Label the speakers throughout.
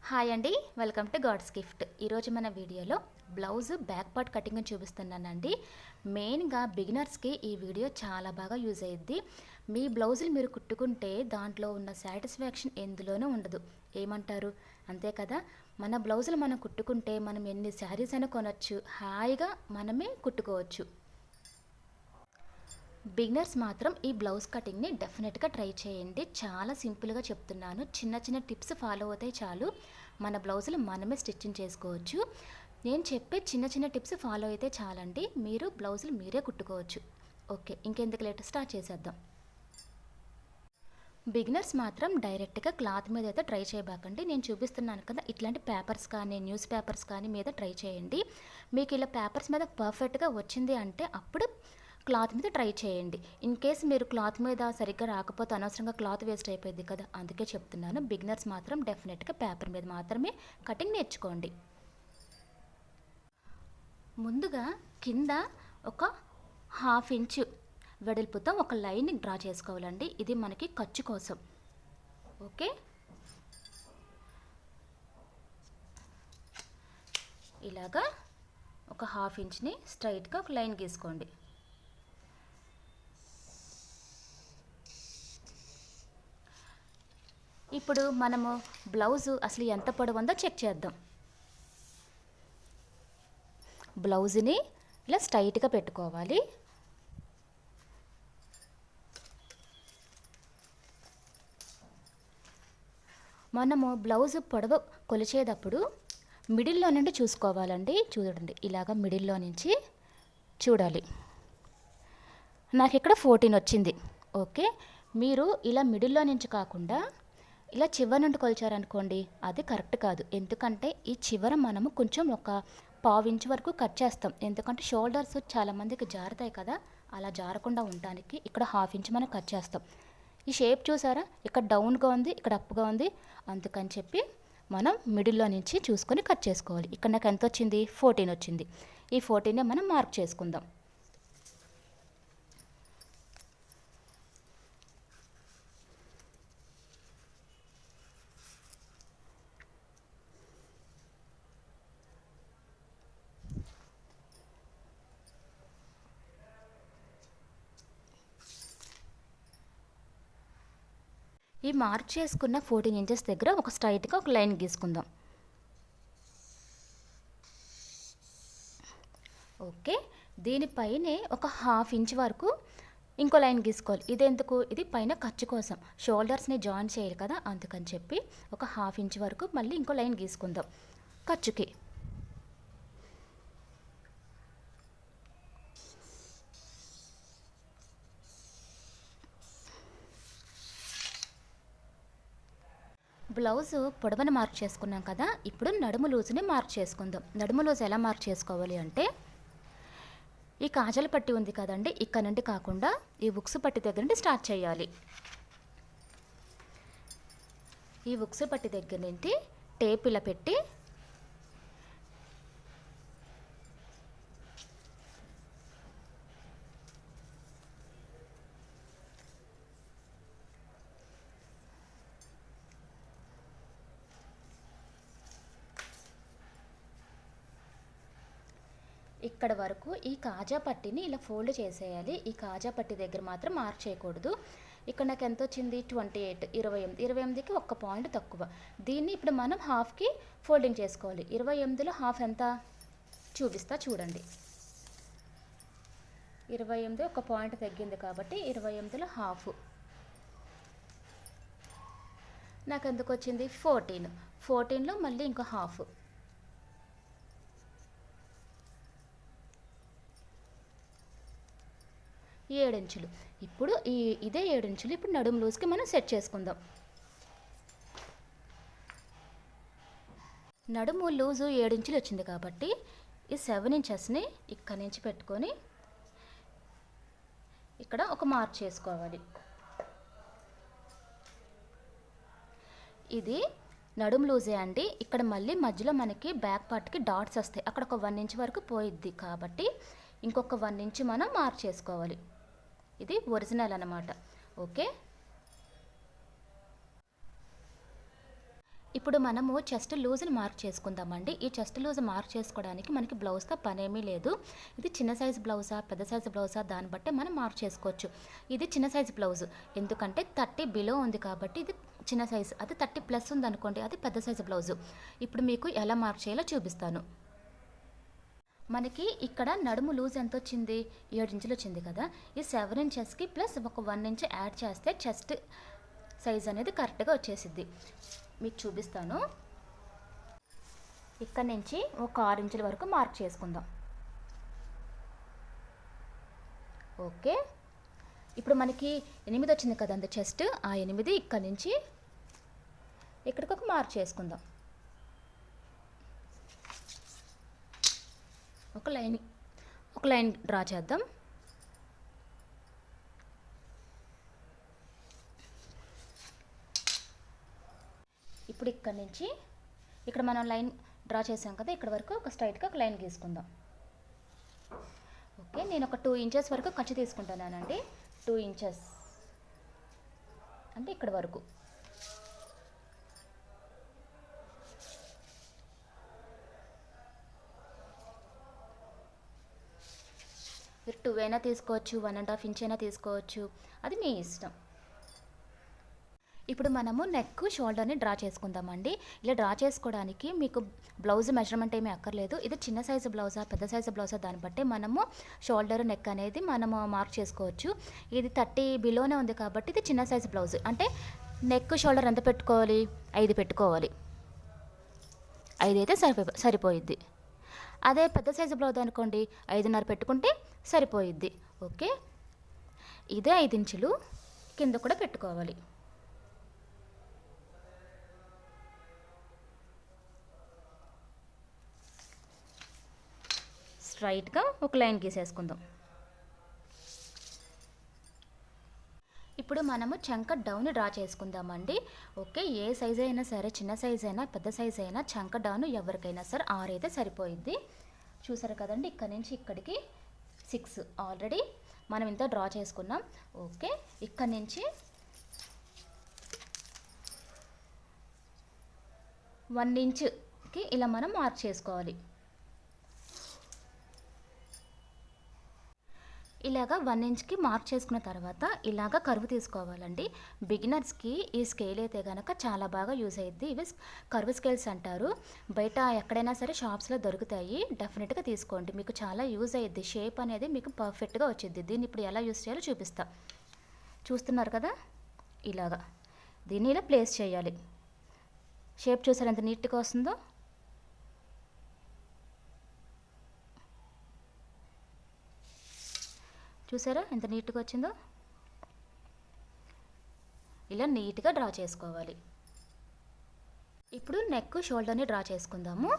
Speaker 1: Hi అండి, welcome to God's gift. ఈరోజు మన వీడియోలో బ్లౌజ్ బ్యాక్ పార్ట్ కటింగ్ చూపిస్తున్నానండి. మెయిన్గా బిగినర్స్కి ఈ వీడియో చాలా బాగా యూజ్ అయ్యిద్ది. మీ బ్లౌజులు మీరు కుట్టుకుంటే దాంట్లో ఉన్న సాటిస్ఫాక్షన్ ఎందులోనూ ఉండదు. ఏమంటారు? అంతే కదా. మన బ్లౌజులు మనం కుట్టుకుంటే మనం ఎన్ని శారీస్ అయినా కొనవచ్చు, హాయిగా మనమే కుట్టుకోవచ్చు. బిగినర్స్ మాత్రం ఈ బ్లౌజ్ కటింగ్ని డెఫినెట్గా ట్రై చేయండి. చాలా సింపుల్గా చెప్తున్నాను. చిన్న చిన్న టిప్స్ ఫాలో అవుతాయి చాలు, మన బ్లౌజులు మనమే స్టిచ్చింగ్ చేసుకోవచ్చు. నేను చెప్పే చిన్న చిన్న టిప్స్ ఫాలో అయితే చాలండి, మీరు బ్లౌజులు మీరే కుట్టుకోవచ్చు. ఓకే, ఇంకెందుకు లేట్, స్టార్ట్ చేసేద్దాం. బిగినర్స్ మాత్రం డైరెక్ట్గా క్లాత్ మీద అయితే ట్రై చేయబాకండి. నేను చూపిస్తున్నాను కదా, ఇట్లాంటి పేపర్స్ కానీ న్యూస్ పేపర్స్ కానీ మీద ట్రై చేయండి. మీకు ఇలా పేపర్స్ మీద పర్ఫెక్ట్గా వచ్చింది అంటే అప్పుడు క్లాత్ మీద ట్రై చేయండి. ఇన్ కేస్ మీరు క్లాత్ మీద సరిగ్గా రాకపోతే అనవసరంగా క్లాత్ వేస్ట్ అయిపోయింది కదా, అందుకే చెప్తున్నాను. బిగినర్స్ మాత్రం డెఫినెట్గా పేపర్ మీద మాత్రమే కటింగ్ నేర్చుకోండి. ముందుగా కింద ఒక 1/2 ఇంచు వెడల్పుతో ఒక లైన్ డ్రా చేసుకోవాలండి. ఇది మనకి ఖర్చు కోసం. ఓకే, ఇలాగా ఒక 1/2 ఇంచ్ని స్ట్రైట్గా ఒక లైన్ గీసుకోండి. ఇప్పుడు మనము బ్లౌజు అసలు ఎంత పొడవు ఉందో చెక్ చేద్దాం. బ్లౌజ్ని ఇలా స్ట్రైట్గా పెట్టుకోవాలి. మనము బ్లౌజ్ పొడవు కొలిచేటప్పుడు మిడిల్లో నుండి చూసుకోవాలండి. చూడండి, ఇలాగ మిడిల్లో నుంచి చూడాలి. నాకు ఇక్కడ 14 వచ్చింది. ఓకే, మీరు ఇలా మిడిల్లో నుంచి కాకుండా ఇలా చివరి నుండి కొలిచారనుకోండి, అది కరెక్ట్ కాదు. ఎందుకంటే ఈ చివర మనము కొంచెం ఒక 1/2 ఇంచు వరకు కట్ చేస్తాం. ఎందుకంటే షోల్డర్స్ చాలామందికి జారుతాయి కదా, అలా జారకుండా ఉండడానికి ఇక్కడ 1/2 ఇంచు మనం కట్ చేస్తాం. ఈ షేప్ చూసారా, ఇక్కడ డౌన్గా ఉంది, ఇక్కడ అప్గా ఉంది. అందుకని చెప్పి మనం మిడిల్లో నుంచి చూసుకొని కట్ చేసుకోవాలి. ఇక్కడ నాకు ఎంత వచ్చింది? 14 వచ్చింది. ఈ 14నే మనం మార్క్ చేసుకుందాం. ఈ మార్క్ చేసుకున్న 14 ఇంచెస్ దగ్గర ఒక స్ట్రైట్గా ఒక లైన్ గీసుకుందాం. ఓకే, దీనిపైనే ఒక 1/2 ఇంచ్ వరకు ఇంకో లైన్ గీసుకోవాలి. ఇదెందుకు? ఇది పైన ఖర్చు కోసం, షోల్డర్స్ని జాయిన్ చేయాలి కదా, అందుకని చెప్పి ఒక 1/2 ఇంచ్ వరకు మళ్ళీ ఇంకో లైన్ గీసుకుందాం ఖర్చుకి. బ్లౌజ్ పొడవును మార్క్ చేసుకున్నాం కదా, ఇప్పుడు నడుము లూజుని మార్క్ చేసుకుందాం. నడుము లూజ్ ఎలా మార్క్ చేసుకోవాలి అంటే, ఈ కాజల పట్టి ఉంది కదండి, ఇక్కడ నుండి కాకుండా ఈ ఉక్సు పట్టి దగ్గర నుండి స్టార్ట్ చేయాలి. ఈ ఉక్సు పట్టి దగ్గర నుండి టేప్ ఇలా పెట్టి ఇక్కడ వరకు ఈ కాజా పట్టిని ఇలా ఫోల్డ్ చేసేయాలి. ఈ కాజా పట్టి దగ్గర మాత్రం మార్క్ చేయకూడదు. ఇక్కడ నాకు ఎంత వచ్చింది? 28, 28కి 1 పాయింట్ తక్కువ. దీన్ని ఇప్పుడు మనం హాఫ్కి ఫోల్డింగ్ చేసుకోవాలి. 28లో హాఫ్ ఎంత చూపిస్తా చూడండి. 28 1 పాయింట్ తగ్గింది కాబట్టి 28లో హాఫ్ నాకు ఎందుకు వచ్చింది? 14లో మళ్ళీ ఇంకో హాఫ్. ఈ 7 ఇంచులు. ఇప్పుడు ఇదే 7 ఇంచులు ఇప్పుడు నడుము లూజ్కి మనం సెట్ చేసుకుందాం. నడుము లూజు 7 ఇంచులు వచ్చింది కాబట్టి ఈ 7 ఇంచెస్ని ఇక్కడి నుంచి పెట్టుకొని ఇక్కడ ఒక మార్క్ చేసుకోవాలి. ఇది నడుము లూజే అండి. ఇక్కడ మళ్ళీ మధ్యలో మనకి బ్యాక్ పార్ట్కి డాట్స్ వస్తాయి, అక్కడ ఒక 1 ఇంచ్ వరకు పోయిద్ది కాబట్టి ఇంకొక 1 ఇంచ్ మనం మార్క్ చేసుకోవాలి. ఇది ఒరిజినల్ అన్నమాట. ఓకే, ఇప్పుడు మనము చెస్ట్ లూజ్ని మార్క్ చేసుకుందామండి. ఈ చెస్ట్ లూజ్ మార్క్ చేసుకోవడానికి మనకి బ్లౌజ్తో పనేమీ లేదు. ఇది చిన్న సైజు బ్లౌజా పెద్ద సైజు బ్లౌజా దాన్ని బట్టి మనం మార్క్ చేసుకోవచ్చు. ఇది చిన్న సైజు బ్లౌజ్, ఎందుకంటే 30 బిలో ఉంది కాబట్టి ఇది చిన్న సైజు. అది 30 ప్లస్ ఉందనుకోండి, అది పెద్ద సైజు బ్లౌజు. ఇప్పుడు మీకు ఎలా మార్క్ చేయాలో చూపిస్తాను. మనకి ఇక్కడ నడుము లూజ్ ఎంత వచ్చింది, 7 ఇంచులు వచ్చింది కదా. ఈ 7 ఇంచెస్కి ప్లస్ ఒక 1 ఇంచ్ యాడ్ చేస్తే చెస్ట్ సైజ్ అనేది కరెక్ట్గా వచ్చేసిద్ది. మీకు చూపిస్తాను. ఇక్కడ నుంచి ఒక 6 ఇంచుల వరకు మార్క్ చేసుకుందాం. ఓకే, ఇప్పుడు మనకి 8 వచ్చింది కదండి చెస్ట్. ఆ 8 ఇక్కడ నుంచి ఇక్కడికి ఒక మార్క్ చేసుకుందాం. ఒక లైన్ డ్రా చేద్దాం. ఇప్పుడు ఇక్కడ నుంచి ఇక్కడ మనం లైన్ డ్రా చేసాం కదా, ఇక్కడ వరకు ఒక స్ట్రైట్గా ఒక లైన్ గీసుకుందాం. ఓకే, నేను ఒక 2 ఇంచెస్ వరకు ఖర్చు తీసుకుంటానండి. 2 ఇంచెస్ అంటే ఇక్కడ వరకు. మీరు 2 అయినా తీసుకోవచ్చు, 1.5 ఇంచ్ అయినా తీసుకోవచ్చు, అది మీ ఇష్టం. ఇప్పుడు మనము నెక్ షోల్డర్ని డ్రా చేసుకుందామండి. ఇలా డ్రా చేసుకోవడానికి మీకు బ్లౌజ్ మెజర్మెంట్ ఏమీ అక్కర్లేదు. ఇది చిన్న సైజు బ్లౌజా పెద్ద సైజు బ్లౌజా దాన్ని బట్టి మనము షోల్డర్ నెక్ అనేది మనము మార్క్ చేసుకోవచ్చు. ఇది 30 బిలోనే ఉంది కాబట్టి ఇది చిన్న సైజు బ్లౌజ్. అంటే నెక్ షోల్డర్ ఎంత పెట్టుకోవాలి, 5 పెట్టుకోవాలి. 5 అయితే సరిపోయిద్ది. అదే పెద్ద సైజు బ్లౌజ్ అనుకోండి, 5.5 పెట్టుకుంటే సరిపోయిద్ది. ఓకే, ఇదే 5 ఇంచులు కింద కూడా పెట్టుకోవాలి. స్ట్రైట్గా ఒక లైన్ గీసేసుకుందాం. ఇప్పుడు మనము చంక డౌన్ డ్రా చేసుకుందామండి. ఓకే, ఏ సైజ్ అయినా సరే, చిన్న సైజ్ అయినా పెద్ద సైజ్ అయినా చంక డౌన్ ఎవరికైనా సరే 6 అయితే సరిపోయిద్ది. చూసారు కదండి, ఇక్కడ నుంచి ఇక్కడికి 6 ఆల్రెడీ మనం ఇంత డ్రా చేసుకున్నాం. ఓకే, ఇక్కడ నుంచి 1 ఇంచ్కి ఇలా మనం మార్క్ చేసుకోవాలి. ఇలాగా 1 ఇంచ్కి మార్క్ చేసుకున్న తర్వాత ఇలాగ కర్వ్ తీసుకోవాలండి. బిగినర్స్కి ఈ స్కేల్ అయితే కనుక చాలా బాగా యూజ్ అయ్యిద్ది. ఇవి కర్వ్ స్కేల్స్ అంటారు. బయట ఎక్కడైనా సరే షాప్స్లో దొరుకుతాయి. డెఫినెట్గా తీసుకోండి, మీకు చాలా యూజ్ అయ్యిద్ది. షేప్ అనేది మీకు పర్ఫెక్ట్గా వచ్చింది. దీన్ని ఇప్పుడు ఎలా యూజ్ చేయాలో చూపిస్తా. చూస్తున్నారు కదా, ఇలాగా దీన్ని ఇలా ప్లేస్ చేయాలి. షేప్ చూసారు ఎంత నీట్గా వస్తుందో. చూసారా ఎంత నీట్గా వచ్చిందో. ఇలా నీట్గా డ్రా చేసుకోవాలి. ఇప్పుడు నెక్ షోల్డర్ని డ్రా చేసుకుందాము.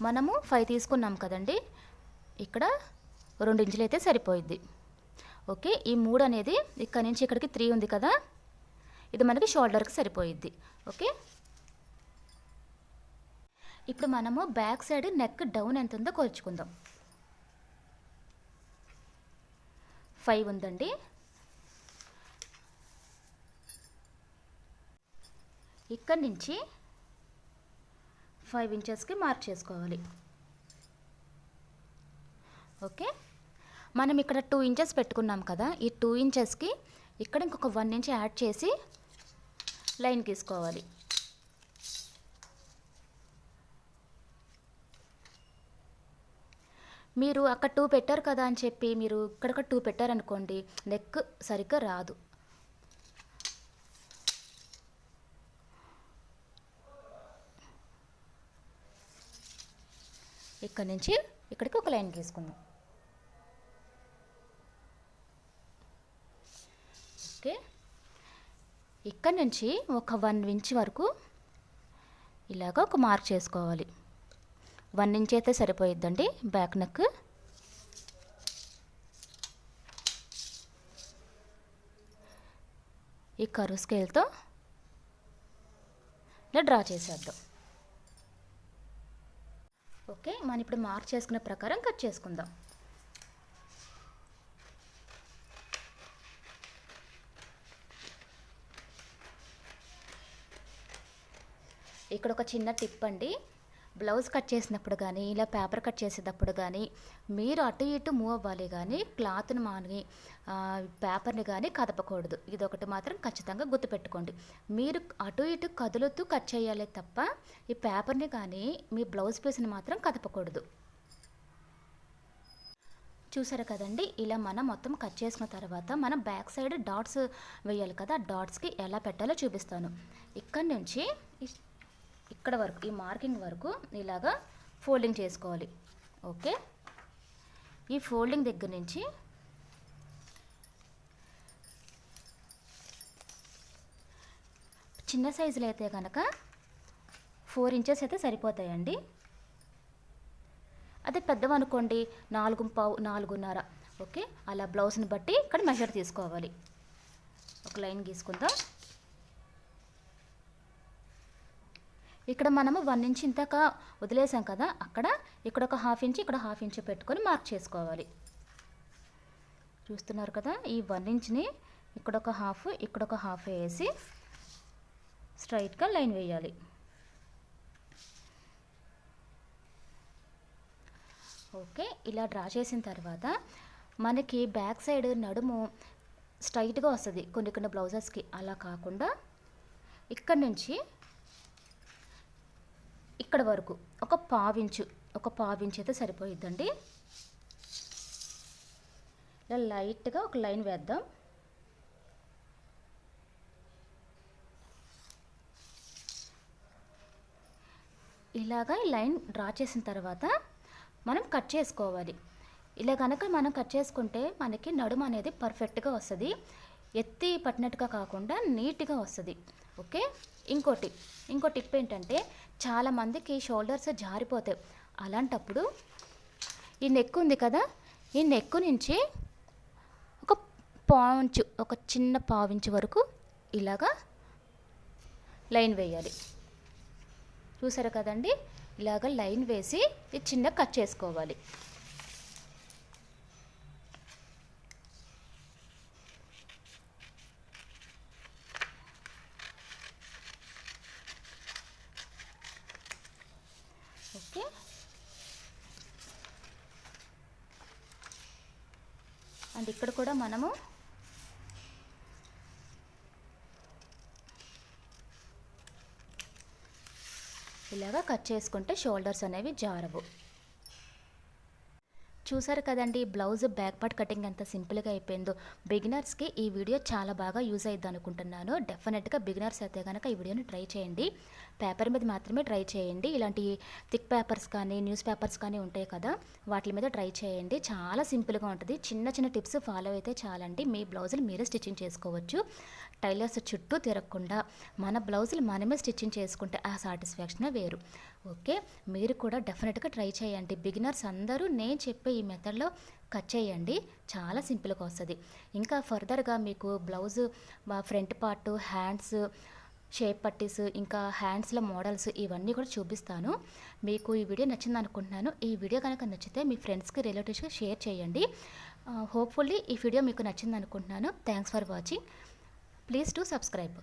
Speaker 1: మనము 5 తీసుకున్నాం కదండి, ఇక్కడ 2 ఇంచులు అయితే సరిపోయిద్ది. ఓకే, ఈ 3 అనేది ఇక్కడ నుంచి ఇక్కడికి 3 ఉంది కదా, ఇది మనకి షోల్డర్కి సరిపోయిద్ది. ఓకే, ఇప్పుడు మనము బ్యాక్ సైడ్ నెక్ డౌన్ ఎంత ఉందో కొలుచుకుందాం. 5 ఉందండి. ఇక్కడ నుంచి 5 ఇంచెస్కి మార్క్ చేసుకోవాలి. ఓకే, మనం ఇక్కడ 2 ఇంచెస్ పెట్టుకున్నాం కదా, ఈ 2 ఇంచెస్కి ఇక్కడ ఇంకొక 1 ఇంచ్ యాడ్ చేసి లైన్ గీసుకోవాలి. మీరు అక్కడ 2 పెట్టారు కదా అని చెప్పి మీరు ఇక్కడ 2 పెట్టారనుకోండి, నెక్ సరిగ్గా రాదు. ఇక్కడ నుంచి ఇక్కడికి ఒక లైన్ గీసుకుందాం. ఓకే, ఇక్కడ నుంచి ఒక 1 ఇంచ్ వరకు ఇలాగ ఒక మార్క్ చేసుకోవాలి. 1 ఇంచ్ అయితే సరిపోయిద్దండి బ్యాక్ నెక్. ఈ కర్వ్ స్కేల్తో ఇలా డ్రా చేసేద్దాం. ఓకే, మనం ఇప్పుడు మార్క్ చేసుకునే ప్రకారం కట్ చేసుకుందాం. ఇక్కడ ఒక చిన్న టిప్ అండి. బ్లౌజ్ కట్ చేసినప్పుడు కానీ ఇలా పేపర్ కట్ చేసేటప్పుడు కానీ మీరు అటు ఇటు మూవ్ అవ్వాలి కానీ క్లాత్ని మాని పేపర్ని కానీ కదపకూడదు. ఇదొకటి మాత్రం ఖచ్చితంగా గుర్తుపెట్టుకోండి. మీరు అటు ఇటు కదులుతూ కట్ చేయాలి తప్ప ఈ పేపర్ని కానీ మీ బ్లౌజ్ పీస్ని మాత్రం కదపకూడదు. చూసారు కదండి, ఇలా మనం మొత్తం కట్ చేసుకున్న తర్వాత మనం బ్యాక్ సైడ్ డాట్స్ వేయాలి కదా, డాట్స్కి ఎలా పెట్టాలో చూపిస్తాను. ఇక్కడ నుంచి ఇక్కడ వరకు ఈ మార్కింగ్ వరకు ఇలాగా ఫోల్డింగ్ చేసుకోవాలి. ఓకే, ఈ ఫోల్డింగ్ దగ్గర నుంచి చిన్న సైజులో అయితే కనుక 4 ఇంచెస్ అయితే సరిపోతాయండి. అదే పెద్దవనుకోండి 4.5 4.5. ఓకే, అలా బ్లౌజ్ని బట్టి ఇక్కడ మెజర్ తీసుకోవాలి. ఒక లైన్ గీసుకుందాం. ఇక్కడ మనము 1 ఇంచ్ ఇంతక వదిలేసాం కదా, ఇక్కడ ఒక 1/2 ఇంచ్ ఇక్కడ 1/2 ఇంచ్ పెట్టుకొని మార్క్ చేసుకోవాలి. చూస్తున్నారు కదా, ఈ 1 ఇంచ్ని ఇక్కడ ఒక 1/2 ఇక్కడ ఒక 1/2 వేసి స్ట్రైట్గా లైన్ వేయాలి. ఓకే, ఇలా డ్రా చేసిన తర్వాత మనకి బ్యాక్ సైడ్ నడుము స్ట్రైట్గా వస్తుంది కొన్ని బ్లౌజెస్కి. అలా కాకుండా ఇక్కడ నుంచి ఇక్కడ వరకు ఒక 1/4 ఇంచ్ అయితే సరిపోయిద్దండి. ఇలా లైట్గా ఒక లైన్ వేద్దాం. ఇలాగా ఈ లైన్ డ్రా చేసిన తర్వాత మనం కట్ చేసుకోవాలి. ఇలా కనుక మనం కట్ చేసుకుంటే మనకి నడుము అనేది పర్ఫెక్ట్గా వస్తుంది, ఎత్తి పట్టినట్టుగా కాకుండా నీట్గా వస్తుంది. ఓకే, ఇంకో టిప్ ఏంటంటే చాలామందికి షోల్డర్స్ జారిపోతాయి. అలాంటప్పుడు ఈ నెక్ ఉంది కదా, ఈ నెక్ నుంచి ఒక చిన్న 1/4 ఇంచ్ వరకు ఇలాగా లైన్ వేయాలి. చూసారు కదండి, ఇలాగ లైన్ వేసి ఇది చిన్న కట్ చేసుకోవాలి. ఓకే, అండ్ ఇక్కడ కూడా మనము ఇలాగా కట్ చేసుకుంటే షోల్డర్స్ అనేవి జారవు. చూసారు కదండి, బ్లౌజ్ బ్యాక్ పార్ట్ కటింగ్ ఎంత సింపుల్గా అయిపోయిందో. బిగినర్స్కి ఈ వీడియో చాలా బాగా యూజ్ అయ్యిద్ది అనుకుంటున్నాను. డెఫినెట్గా బిగినర్స్ అయితే కనుక ఈ వీడియోని ట్రై చేయండి. పేపర్ మీద మాత్రమే ట్రై చేయండి. ఇలాంటి థిక్ పేపర్స్ కానీ న్యూస్ పేపర్స్ కానీ ఉంటాయి కదా, వాటి మీద ట్రై చేయండి. చాలా సింపుల్గా ఉంటుంది. చిన్న టిప్స్ ఫాలో అయితే చాలండి, మీ బ్లౌజులు మీరే స్టిచ్చింగ్ చేసుకోవచ్చు. టైలర్స్ చుట్టూ తిరగకుండా మన బ్లౌజులు మనమే స్టిచ్చింగ్ చేసుకుంటే ఆ సాటిస్ఫాక్షనే వేరు. ఓకే, మీరు కూడా డెఫినెట్గా ట్రై చేయండి. బిగినర్స్ అందరూ నేను చెప్పే ఈ మెథడ్లో కట్ చేయండి, చాలా సింపుల్గా వస్తుంది. ఇంకా ఫర్దర్గా మీకు blouse front part, hands shape పట్టీస్, ఇంకా హ్యాండ్స్లో మోడల్స్ ఇవన్నీ కూడా చూపిస్తాను. మీకు ఈ వీడియో నచ్చింది అనుకుంటున్నాను. ఈ వీడియో కనుక నచ్చితే మీ ఫ్రెండ్స్కి రిలేటివ్స్కి షేర్ చేయండి. హోప్ఫుల్లీ ఈ వీడియో మీకు నచ్చింది అనుకుంటున్నాను. Thanks for watching. Please do subscribe.